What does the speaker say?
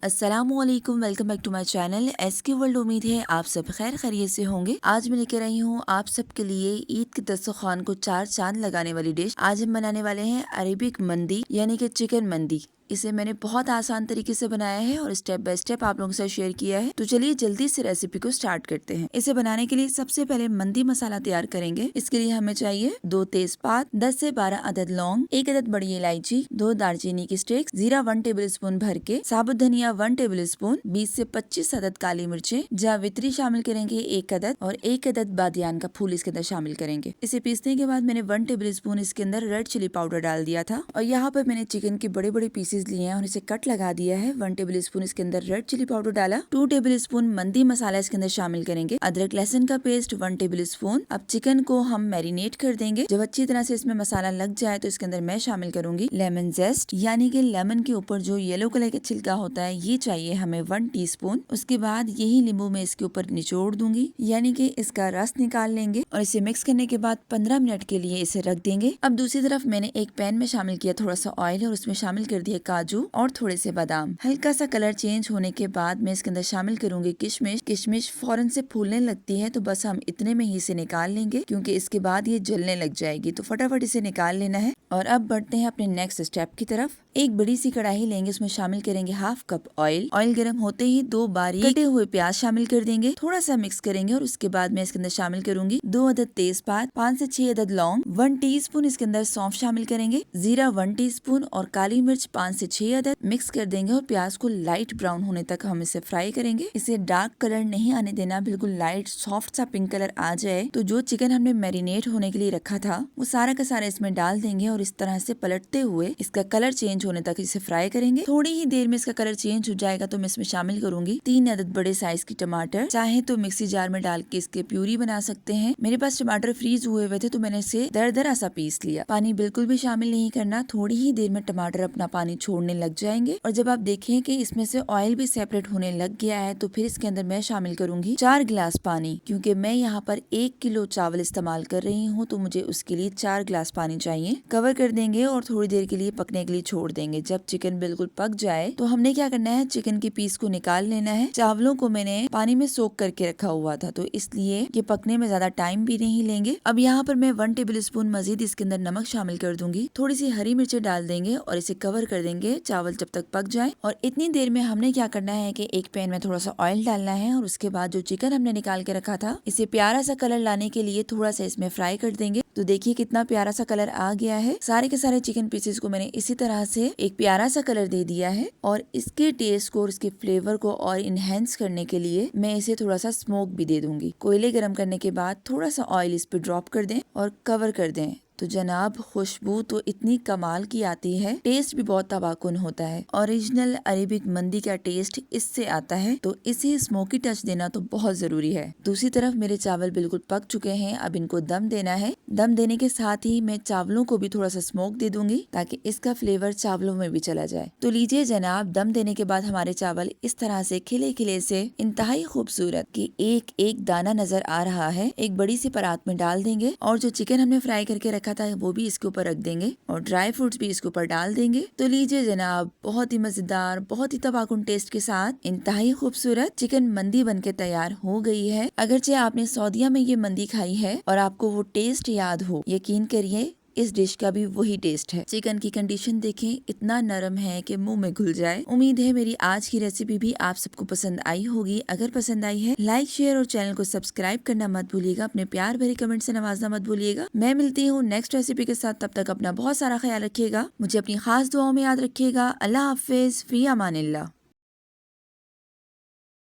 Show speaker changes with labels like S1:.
S1: अस्सलाम वालेकुम, welcome back to my channel SK world. उम्मीद है आप सब खैर खैरियत से होंगे। आज मैं लेकर आई हूँ आप सबके लिए ईद के दस्तरखान को चार चांद लगाने वाली डिश। आज हम बनाने वाले हैं अरेबिक मंदी यानी कि चिकन मंदी। इसे मैंने बहुत आसान तरीके से बनाया है और स्टेप बाय स्टेप आप लोगों के साथ शेयर किया है। तो चलिए जल्दी से रेसिपी को स्टार्ट करते हैं। इसे बनाने के लिए सबसे पहले मंदी मसाला तैयार करेंगे। इसके लिए हमें चाहिए 2 तेजपात, 10 से 12 अदद लौंग, 1 अदद बड़ी इलायची, 2 दालचीनी की स्टिक्स, जीरा 1 टेबल स्पून भर के, साबुत धनिया 1 टेबल स्पून, 20 से 25 अदद काली मिर्चें, जावित्री शामिल करेंगे 1 अदद और 1 अदद बादियान का फूल इसके अंदर शामिल करेंगे। इसे पीसने के बाद मैंने 1 टेबल स्पून इसके अंदर रेड चिली पाउडर डाल दिया था और यहाँ पर मैंने चिकन के बड़े बड़े पीसेस लिए हैं और इसे कट लगा दिया है। 1 टेबल स्पून इसके अंदर रेड चिली पाउडर डाला, 2 टेबल स्पून मंदी मसाला इसके अंदर शामिल करेंगे, अदरक लहसुन का पेस्ट 1 टेबल स्पून। अब चिकन को हम मैरिनेट कर देंगे। जब अच्छी तरह से इसमें मसाला लग जाए तो इसके अंदर मैं शामिल करूंगी लेमन जेस्ट, यानी कि लेमन के ऊपर जो येलो कलर का छिलका होता है ये चाहिए हमें 1 टीस्पून। उसके बाद यही नींबू मैं इसके ऊपर निचोड़ दूंगी, यानी कि इसका रस निकाल लेंगे और इसे मिक्स करने के बाद 15 मिनट के लिए इसे रख देंगे। अब दूसरी तरफ मैंने एक पैन में शामिल किया थोड़ा सा ऑयल और उसमें शामिल कर दिया काजू और थोड़े से बादाम। हल्का सा कलर चेंज होने के बाद मैं इसके अंदर शामिल करूंगी किशमिश। किशमिश फौरन से फूलने लगती है तो बस हम इतने में ही इसे निकाल लेंगे, क्योंकि इसके बाद ये जलने लग जाएगी, तो फटाफट इसे निकाल लेना है। और अब बढ़ते हैं अपने नेक्स्ट स्टेप की तरफ। एक बड़ी सी कढ़ाई लेंगे, उसमें शामिल करेंगे हाफ कप ऑयल। ऑयल गर्म होते ही 2 बारीक कटे हुए प्याज शामिल कर देंगे, थोड़ा सा मिक्स करेंगे और उसके बाद मैं इसके अंदर शामिल करूंगी 2 अदद तेजपात, 5 से 6 अदद लौंग, 1 टीस्पून इसके अंदर सौंफ शामिल करेंगे, जीरा 1 टीस्पून और काली मिर्च 5 से 6 अदद मिक्स कर देंगे और प्याज को लाइट ब्राउन होने तक हम इसे फ्राई करेंगे। इसे डार्क कलर नहीं आने देना, बिल्कुल लाइट सॉफ्ट सा पिंक कलर आ जाए तो जो चिकन हमने मैरिनेट होने के लिए रखा था वो सारा का सारा इसमें डाल देंगे और इस तरह से पलटते हुए इसका कलर चेंज होने तक इसे फ्राई करेंगे। थोड़ी ही देर में इसका कलर चेंज हो जाएगा तो मैं इसमें शामिल करूंगी 3 अदद बड़े साइज की टमाटर। चाहे तो मिक्सी जार में डाल के इसके प्यूरी बना सकते हैं। मेरे पास टमाटर फ्रीज हुए हुए थे तो मैंने इसे दरदरा सा पीस लिया। पानी बिल्कुल भी शामिल नहीं करना, थोड़ी ही देर में टमाटर अपना पानी छोड़ने लग जाएंगे और जब आप देखें कि इसमें से ऑयल भी सेपरेट होने लग गया है तो फिर इसके अंदर मैं शामिल करूंगी 4 गिलास पानी। क्योंकि मैं यहाँ पर 1 किलो चावल इस्तेमाल कर रही हूँ तो मुझे उसके लिए 4 गिलास पानी चाहिए। कवर कर देंगे और थोड़ी देर के लिए पकने के लिए छोड़ देंगे। जब चिकन बिल्कुल पक जाए तो हमने क्या करना है, चिकन के पीस को निकाल लेना है। चावलों को मैंने पानी में सोक करके रखा हुआ था तो इसलिए ये पकने में ज्यादा टाइम भी नहीं लेंगे। अब यहाँ पर मैं 1 टेबल स्पून मजीद इसके अंदर नमक शामिल कर दूंगी, थोड़ी सी हरी मिर्चें डाल देंगे और इसे कवर कर देंगे चावल जब तक पक जाए। और इतनी देर में हमने क्या करना है कि एक पैन में थोड़ा सा ऑयल डालना है और उसके बाद जो चिकन हमने निकाल के रखा था इसे प्यारा सा कलर लाने के लिए थोड़ा सा इसमें फ्राई कर देंगे। तो देखिए कितना प्यारा सा कलर आ गया है। सारे के सारे चिकन पीसेस को मैंने इसी तरह से एक प्यारा सा कलर दे दिया है और इसके टेस्ट को और इसके फ्लेवर को और इनहेंस करने के लिए मैं इसे थोड़ा सा स्मोक भी दे दूंगी। कोयले गर्म करने के बाद थोड़ा सा ऑयल इस पे ड्रॉप कर दें और कवर कर दें तो जनाब खुशबू तो इतनी कमाल की आती है, टेस्ट भी बहुत तबाकुन होता है। ओरिजिनल अरेबिक मंदी का टेस्ट इससे आता है, तो इसे स्मोकी टच देना तो बहुत जरूरी है। दूसरी तरफ मेरे चावल बिल्कुल पक चुके हैं, अब इनको दम देना है। दम देने के साथ ही मैं चावलों को भी थोड़ा सा स्मोक दे दूंगी ताकि इसका फ्लेवर चावलों में भी चला जाए। तो लीजिए जनाब, दम देने के बाद हमारे चावल इस तरह से खिले खिले से इंतहाई खूबसूरत कि एक एक दाना नजर आ रहा है। एक बड़ी सी परात में डाल देंगे और जो चिकन हमने फ्राई करके रखा था वो भी इसके ऊपर रख देंगे और ड्राई फ्रूट्स भी इसके ऊपर डाल देंगे। तो लीजिए जनाब, बहुत ही मजेदार, बहुत ही तबाकुन टेस्ट के साथ इंतहाई खूबसूरत चिकन मंदी बनके तैयार हो गई है। अगरचे आपने सऊदीया में ये मंदी खाई है और आपको वो टेस्ट याद हो, यकीन करिए इस डिश का भी वही टेस्ट है। चिकन की कंडीशन देखें, इतना नरम है कि मुंह में घुल जाए। उम्मीद है मेरी आज की रेसिपी भी आप सबको पसंद आई होगी। अगर पसंद आई है लाइक शेयर और चैनल को सब्सक्राइब करना मत भूलिएगा। अपने प्यार भरे कमेंट से नवाजना मत भूलिएगा। मैं मिलती हूँ नेक्स्ट रेसिपी के साथ, तब तक अपना बहुत सारा ख्याल रखिएगा, मुझे अपनी खास दुआओं में याद रखिएगा। अल्लाह हाफिज, फी अमानिल्लाह।